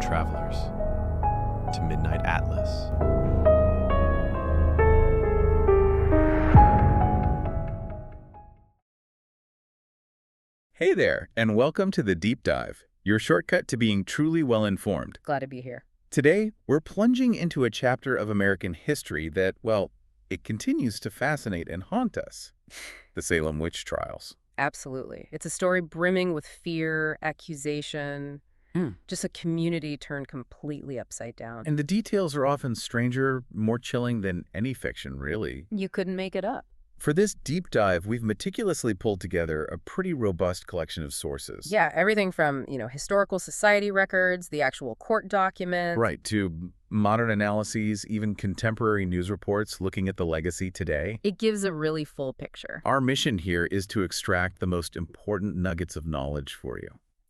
travelers to Midnight Atlas. Hey there, and welcome to The Deep Dive, your shortcut to being truly well-informed. Glad to be here. Today, we're plunging into a chapter of American history that, well, it continues to fascinate and haunt us. The Salem witch trials. Absolutely. It's a story brimming with fear, accusation, just a community turned completely upside down. And the details are often stranger, more chilling than any fiction, really. You couldn't make it up. For this deep dive, we've meticulously pulled together a pretty robust collection of sources. Yeah, everything from, historical society records, the actual court documents. Right, to modern analyses, even contemporary news reports looking at the legacy today. It gives a really full picture. Our mission here is to extract the most important nuggets of knowledge for you.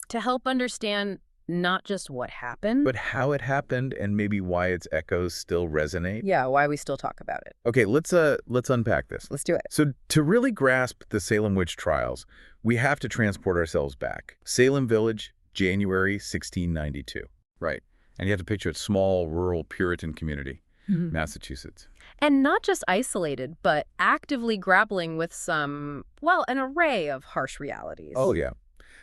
To help understand not just what happened, but how it happened and maybe why its echoes still resonate. Yeah, why we still talk about it. Okay, let's unpack this. Let's do it. So to really grasp the Salem witch trials, we have to transport ourselves back. Salem Village, January 1692. Right. And you have to picture a small, rural Puritan community, Massachusetts. And not just isolated, but actively grappling with an array of harsh realities. Oh, yeah.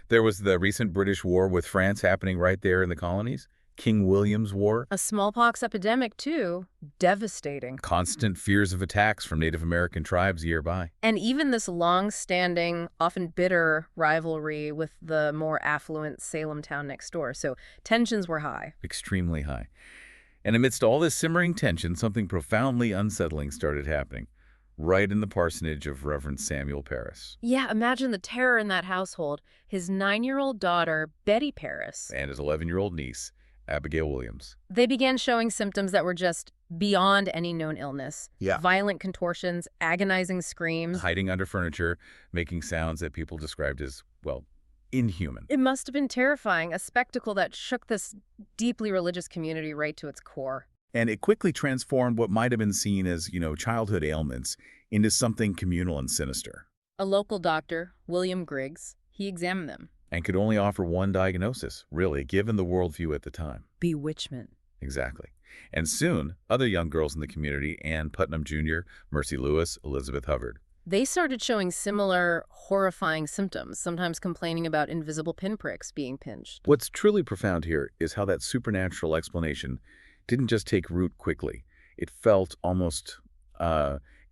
There was the recent British war with France happening right there in the colonies. King William's War. A smallpox epidemic, too. Devastating. Constant fears of attacks from Native American tribes nearby. And even this long-standing, often bitter rivalry with the more affluent Salem town next door. So tensions were high. Extremely high. And amidst all this simmering tension, something profoundly unsettling started happening. Right in the parsonage of Reverend Samuel Parris. Yeah, imagine the terror in that household. His 9-year-old daughter, Betty Parris. And his 11-year-old niece, Abigail Williams. They began showing symptoms that were just beyond any known illness. Yeah. Violent contortions, agonizing screams. Hiding under furniture, making sounds that people described as, inhuman. It must have been terrifying, a spectacle that shook this deeply religious community right to its core. And it quickly transformed what might have been seen as, childhood ailments into something communal and sinister. A local doctor, William Griggs, he examined them. And could only offer one diagnosis, really, given the worldview at the time. Bewitchment. Exactly. And soon, other young girls in the community, Ann Putnam Jr., Mercy Lewis, Elizabeth Hubbard. They started showing similar horrifying symptoms, sometimes complaining about invisible pinpricks being pinched. What's truly profound here is how that supernatural explanation didn't just take root quickly. It felt almost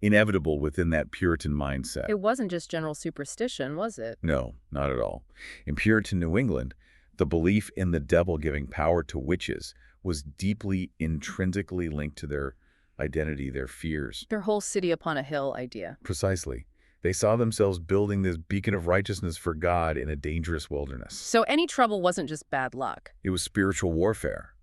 inevitable within that Puritan mindset. It wasn't just general superstition, was it? No, not at all. In Puritan New England, the belief in the devil giving power to witches was deeply intrinsically linked to their identity, their fears. Their whole city upon a hill idea. Precisely. They saw themselves building this beacon of righteousness for God in a dangerous wilderness. So any trouble wasn't just bad luck. It was spiritual warfare.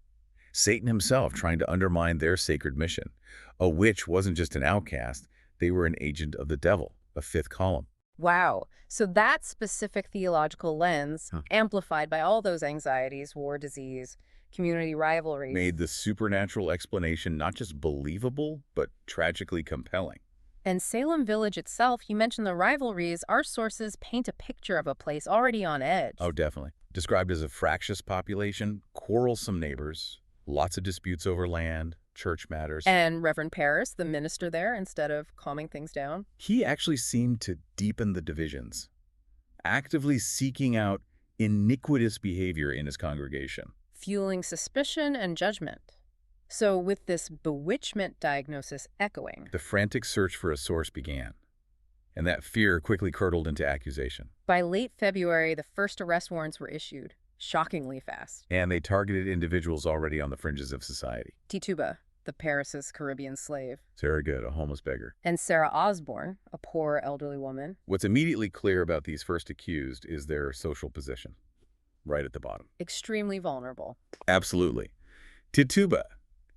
Satan himself trying to undermine their sacred mission. A witch wasn't just an outcast, they were an agent of the devil, a fifth column. Wow. So that specific theological lens, amplified by all those anxieties, war, disease, community rivalry, made the supernatural explanation not just believable, but tragically compelling. And Salem Village itself, you mentioned the rivalries, our sources paint a picture of a place already on edge. Oh, definitely. Described as a fractious population, quarrelsome neighbors, lots of disputes over land, church matters. And Reverend Parris, the minister there, instead of calming things down? He actually seemed to deepen the divisions, actively seeking out iniquitous behavior in his congregation. Fueling suspicion and judgment. So with this bewitchment diagnosis echoing, the frantic search for a source began, and that fear quickly curdled into accusation. By late February, the first arrest warrants were issued. Shockingly fast. And they targeted individuals already on the fringes of society. Tituba, the Parris' Caribbean slave. Very good, a homeless beggar. And Sarah Osborne, a poor elderly woman. What's immediately clear about these first accused is their social position, right at the bottom. Extremely vulnerable. Absolutely. Tituba,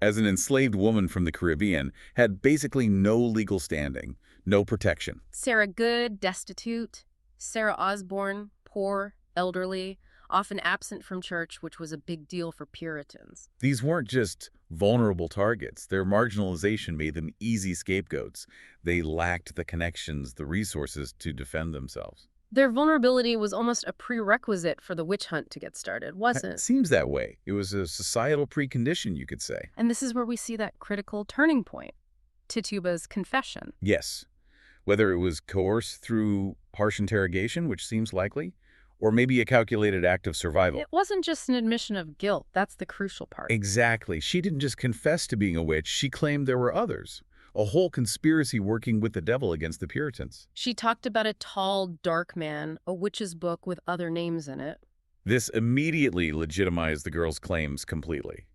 as an enslaved woman from the Caribbean, had basically no legal standing, no protection. Sarah Good, destitute. Sarah Osborne, poor, elderly, often absent from church, which was a big deal for Puritans. These weren't just vulnerable targets. Their marginalization made them easy scapegoats. They lacked the connections, the resources to defend themselves. Their vulnerability was almost a prerequisite for the witch hunt to get started, wasn't It it? seems that way. It was a societal precondition, you could say. And this is where we see that critical turning point, Tituba's confession. Yes. Whether it was coerced through harsh interrogation, which seems likely, or maybe a calculated act of survival. It wasn't just an admission of guilt. That's the crucial part. Exactly. She didn't just confess to being a witch. She claimed there were others. A whole conspiracy working with the devil against the Puritans. She talked about a tall, dark man, a witch's book with other names in it. This immediately legitimized the girl's claims completely.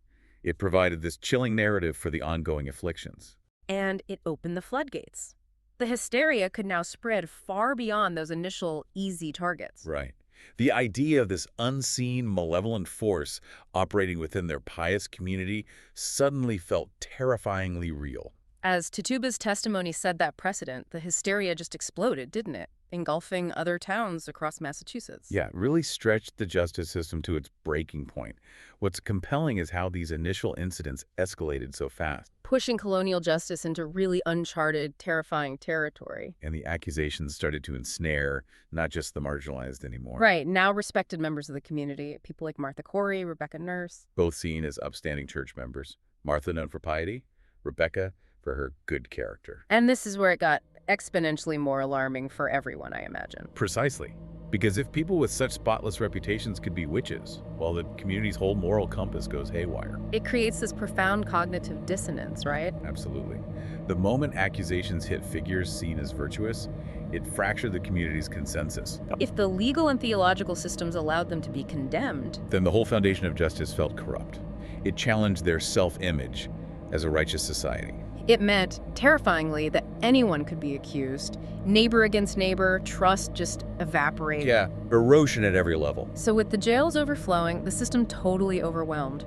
It provided this chilling narrative for the ongoing afflictions. And it opened the floodgates. The hysteria could now spread far beyond those initial easy targets. Right. The idea of this unseen, malevolent force operating within their pious community suddenly felt terrifyingly real. As Tituba's testimony set that precedent, the hysteria just exploded, didn't it? Engulfing other towns across Massachusetts. Yeah, it really stretched the justice system to its breaking point. What's compelling is how these initial incidents escalated so fast. Pushing colonial justice into really uncharted, terrifying territory. And the accusations started to ensnare not just the marginalized anymore. Right, now respected members of the community, people like Martha Corey, Rebecca Nurse. Both seen as upstanding church members. Martha known for piety, Rebecca for her good character. And this is where it got exponentially more alarming for everyone, I imagine. Precisely. Because if people with such spotless reputations could be witches, well, the community's whole moral compass goes haywire. It creates this profound cognitive dissonance, right? Absolutely. The moment accusations hit figures seen as virtuous, it fractured the community's consensus. If the legal and theological systems allowed them to be condemned, Then the whole foundation of justice felt corrupt. It challenged their self-image as a righteous society. it meant, terrifyingly, that anyone could be accused. Neighbor against neighbor, trust just evaporated. Yeah, erosion at every level. So with the jails overflowing, the system totally overwhelmed.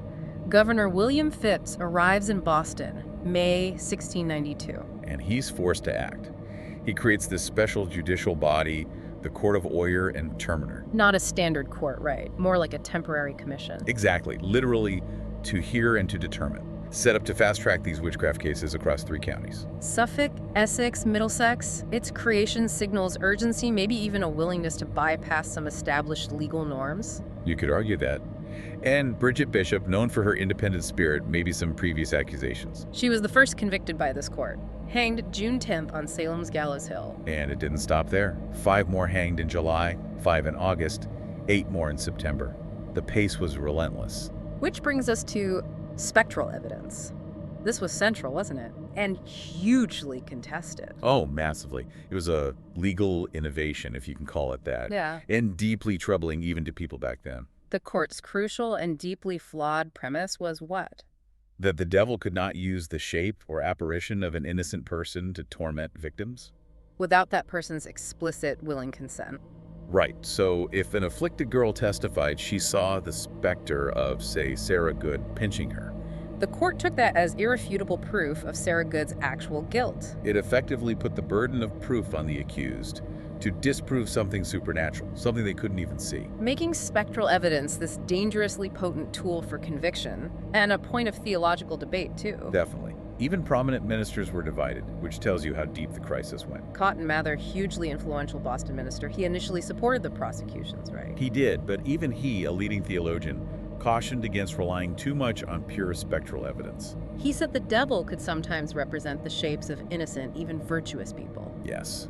Governor William Phipps arrives in Boston, May 1692. And he's forced to act. He creates this special judicial body, the Court of Oyer and Terminer. Not a standard court, right? More like a temporary commission. Exactly, literally to hear and to determine. Set up to fast-track these witchcraft cases across 3 counties. Suffolk, Essex, Middlesex, its creation signals urgency, maybe even a willingness to bypass some established legal norms. You could argue that. And Bridget Bishop, known for her independent spirit, maybe some previous accusations. She was the first convicted by this court, hanged June 10th on Salem's Gallows Hill. And it didn't stop there. 5 more hanged in July, 5 in August, 8 more in September. The pace was relentless. Which brings us to spectral evidence. This was central, wasn't it? And hugely contested. Oh, massively. It was a legal innovation, if you can call it that. Yeah. And deeply troubling even to people back then. The court's crucial and deeply flawed premise was what? That the devil could not use the shape or apparition of an innocent person to torment victims? Without that person's explicit willing consent. Right. So if an afflicted girl testified she saw the specter of, say, Sarah Good pinching her, The court took that as irrefutable proof of Sarah Good's actual guilt. it effectively put the burden of proof on the accused to disprove something supernatural, something they couldn't even see. Making spectral evidence this dangerously potent tool for conviction, and a point of theological debate, too. Definitely. Even prominent ministers were divided, which tells you how deep the crisis went. Cotton Mather, hugely influential Boston minister, he initially supported the prosecutions, right? He did, but even he, a leading theologian, cautioned against relying too much on pure spectral evidence. He said the devil could sometimes represent the shapes of innocent, even virtuous people. Yes.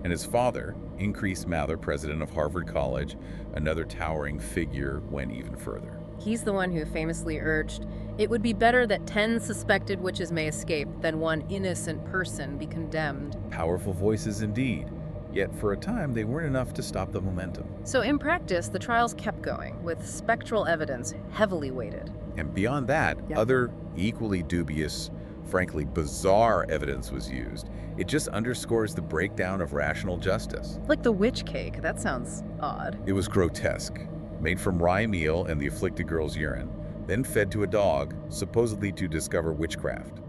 And his father, Increase Mather, president of Harvard College, another towering figure, went even further. He's the one who famously urged, "It would be better that 10 suspected witches may escape than one innocent person be condemned." Powerful voices indeed. Yet for a time, they weren't enough to stop the momentum. So in practice, the trials kept going, with spectral evidence heavily weighted. And beyond that, Yeah. other equally dubious, frankly bizarre evidence was used. It just underscores the breakdown of rational justice. Like the witch cake, that sounds odd. It was grotesque, made from rye meal and the afflicted girl's urine, then fed to a dog, supposedly to discover witchcraft.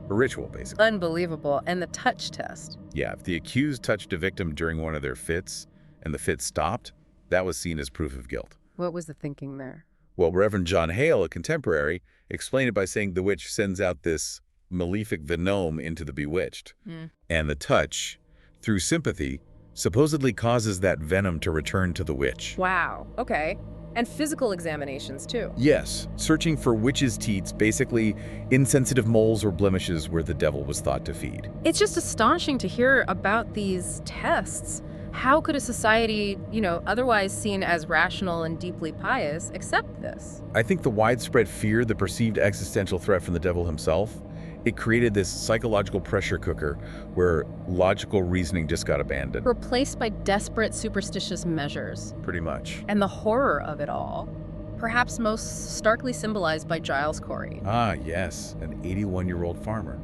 A ritual, basically. Unbelievable. And the touch test. Yeah, if the accused touched a victim during one of their fits, and the fit stopped, that was seen as proof of guilt. What was the thinking there? Well, Reverend John Hale, a contemporary, explained it by saying the witch sends out this malefic venom into the bewitched. And the touch, through sympathy, supposedly causes that venom to return to the witch. Wow, okay. And physical examinations, too. Yes, searching for witches' teats, basically insensitive moles or blemishes where the devil was thought to feed. It's just astonishing to hear about these tests. How could a society, otherwise seen as rational and deeply pious, accept this? I think the widespread fear, the perceived existential threat from the devil himself, it created this psychological pressure cooker where logical reasoning just got abandoned. Replaced by desperate, superstitious measures. Pretty much. And the horror of it all, perhaps most starkly symbolized by Giles Corey. Ah, yes, an 81-year-old farmer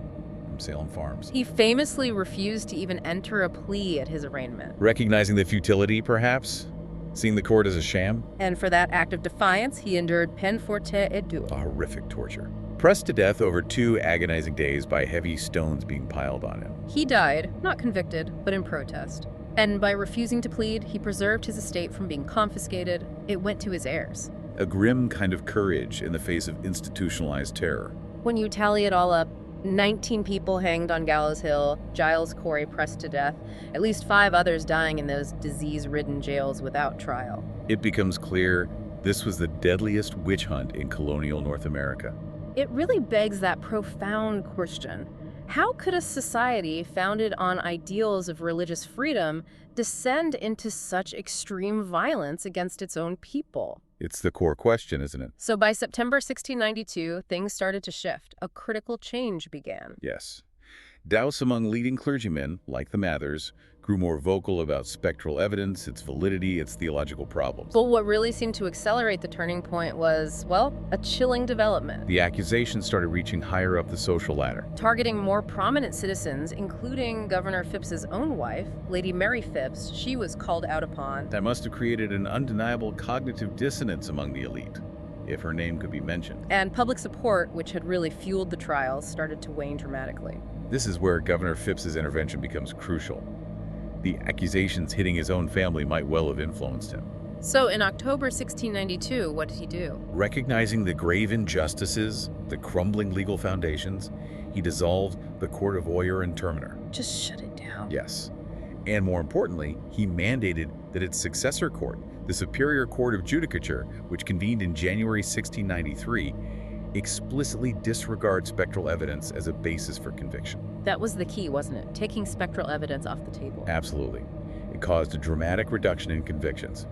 from Salem Farms. He famously refused to even enter a plea at his arraignment. Recognizing the futility, perhaps? Seeing the court as a sham? And for that act of defiance, he endured peine forte et dure. A horrific torture. Pressed to death over 2 agonizing days by heavy stones being piled on him. He died, not convicted, but in protest. And by refusing to plead, he preserved his estate from being confiscated. It went to his heirs. A grim kind of courage in the face of institutionalized terror. When you tally it all up, 19 people hanged on Gallows Hill, Giles Corey pressed to death, at least 5 others dying in those disease-ridden jails without trial. It becomes clear this was the deadliest witch hunt in colonial North America. It really begs that profound question. How could a society founded on ideals of religious freedom descend into such extreme violence against its own people? It's the core question, isn't it? So by September 1692, things started to shift. A critical change began. Yes. Doubts among leading clergymen, like the Mathers, grew more vocal about spectral evidence, its validity, its theological problems. But what really seemed to accelerate the turning point was, well, a chilling development. The accusations started reaching higher up the social ladder. Targeting more prominent citizens, including Governor Phipps's own wife, Lady Mary Phipps. She was called out upon. That must have created an undeniable cognitive dissonance among the elite, if her name could be mentioned. And public support, which had really fueled the trials, started to wane dramatically. This is where Governor Phipps's intervention becomes crucial. The accusations hitting his own family might well have influenced him. So in October 1692, what did he do? Recognizing the grave injustices, the crumbling legal foundations, he dissolved the Court of Oyer and Terminer. Just shut it down. Yes. And more importantly, he mandated that its successor court, the Superior Court of Judicature, which convened in January 1693, explicitly disregard spectral evidence as a basis for conviction. That was the key, wasn't it? Taking spectral evidence off the table. Absolutely. It caused a dramatic reduction in convictions.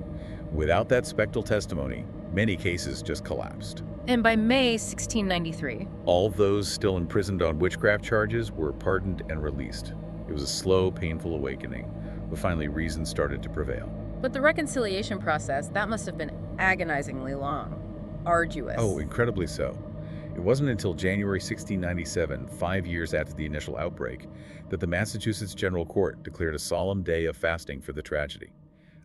Without that spectral testimony, many cases just collapsed. And by May 1693, all those still imprisoned on witchcraft charges were pardoned and released. It was a slow, painful awakening, but finally reason started to prevail. But the reconciliation process, that must have been agonizingly long, arduous. Oh, incredibly so. It wasn't until January 1697, 5 years after the initial outbreak, that the Massachusetts General Court declared a solemn day of fasting for the tragedy,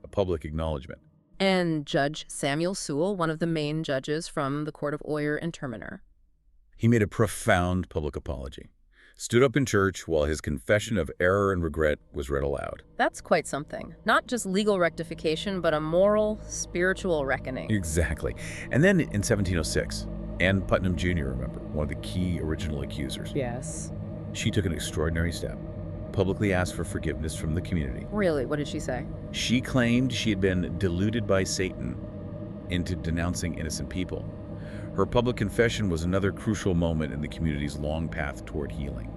a public acknowledgement. And Judge Samuel Sewell, one of the main judges from the Court of Oyer and Terminer, he made a profound public apology, stood up in church while his confession of error and regret was read aloud. That's quite something. Not just legal rectification, but a moral, spiritual reckoning. Exactly. And then in 1706, Ann Putnam Jr., remember, one of the key original accusers. Yes. She took an extraordinary step, publicly asked for forgiveness from the community. Really? What did she say? She claimed she had been deluded by Satan into denouncing innocent people. Her public confession was another crucial moment in the community's long path toward healing,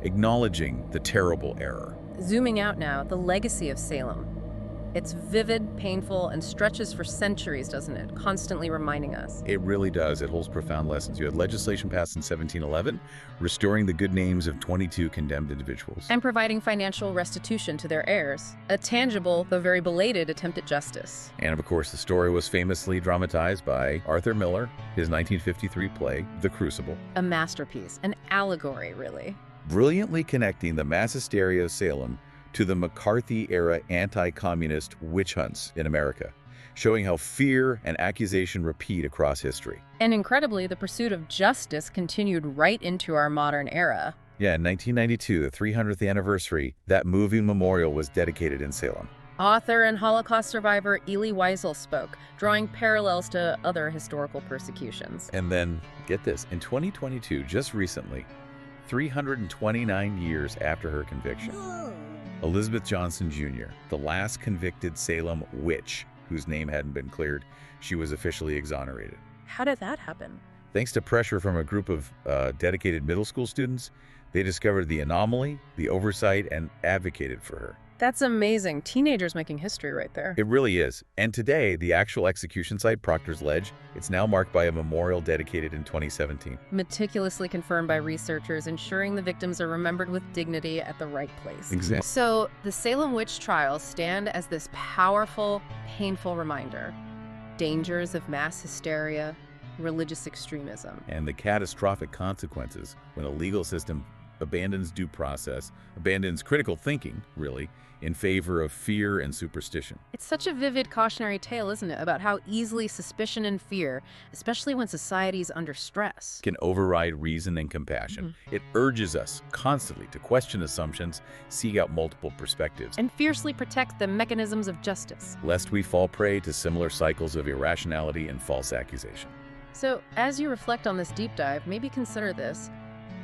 acknowledging the terrible error. Zooming out now, the legacy of Salem. It's vivid, painful, and stretches for centuries, doesn't it? Constantly reminding us. It really does. It holds profound lessons. You had legislation passed in 1711, restoring the good names of 22 condemned individuals. And providing financial restitution to their heirs. A tangible, though very belated, attempt at justice. And of course, the story was famously dramatized by Arthur Miller, his 1953 play, The Crucible. A masterpiece, an allegory, really. Brilliantly connecting the mass hysteria of Salem to the McCarthy-era anti-communist witch hunts in America, showing how fear and accusation repeat across history. And incredibly, the pursuit of justice continued right into our modern era. Yeah, in 1992, the 300th anniversary, that moving memorial was dedicated in Salem. Author and Holocaust survivor Elie Wiesel spoke, drawing parallels to other historical persecutions. And then, get this, in 2022, just recently, 329 years after her conviction, Elizabeth Johnson Jr., the last convicted Salem witch whose name hadn't been cleared, she was officially exonerated. How did that happen? Thanks to pressure from a group of dedicated middle school students, they discovered the anomaly, the oversight, and advocated for her. That's amazing. Teenagers making history right there. It really is. And today, the actual execution site, Proctor's Ledge, it's now marked by a memorial dedicated in 2017. Meticulously confirmed by researchers, ensuring the victims are remembered with dignity at the right place. Exactly. So, the Salem witch trials stand as this powerful, painful reminder. Dangers of mass hysteria, religious extremism. And the catastrophic consequences when a legal system abandons due process, abandons critical thinking, really, in favor of fear and superstition. It's such a vivid cautionary tale, isn't it, about how easily suspicion and fear, especially when society's under stress, Can override reason and compassion. It urges us constantly to question assumptions, seek out multiple perspectives, and fiercely protect the mechanisms of justice. lest we fall prey to similar cycles of irrationality and false accusation. So, as you reflect on this deep dive, maybe consider this.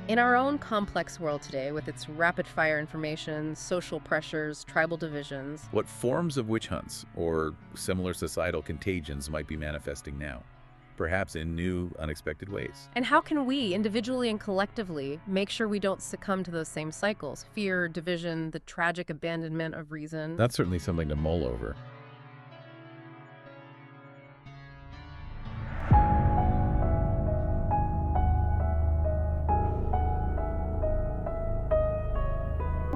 In our own complex world today, with its rapid-fire information, social pressures, tribal divisions, What forms of witch hunts or similar societal contagions might be manifesting now, perhaps in new, unexpected ways? and how can we, individually and collectively, make sure we don't succumb to those same cycles? Fear, division, the tragic abandonment of reason. That's certainly something to mull over.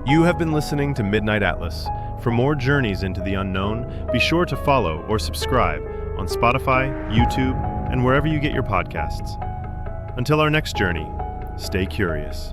You have been listening to Midnight Atlas. For more journeys into the unknown, be sure to follow or subscribe on Spotify, YouTube, and wherever you get your podcasts. Until our next journey, stay curious.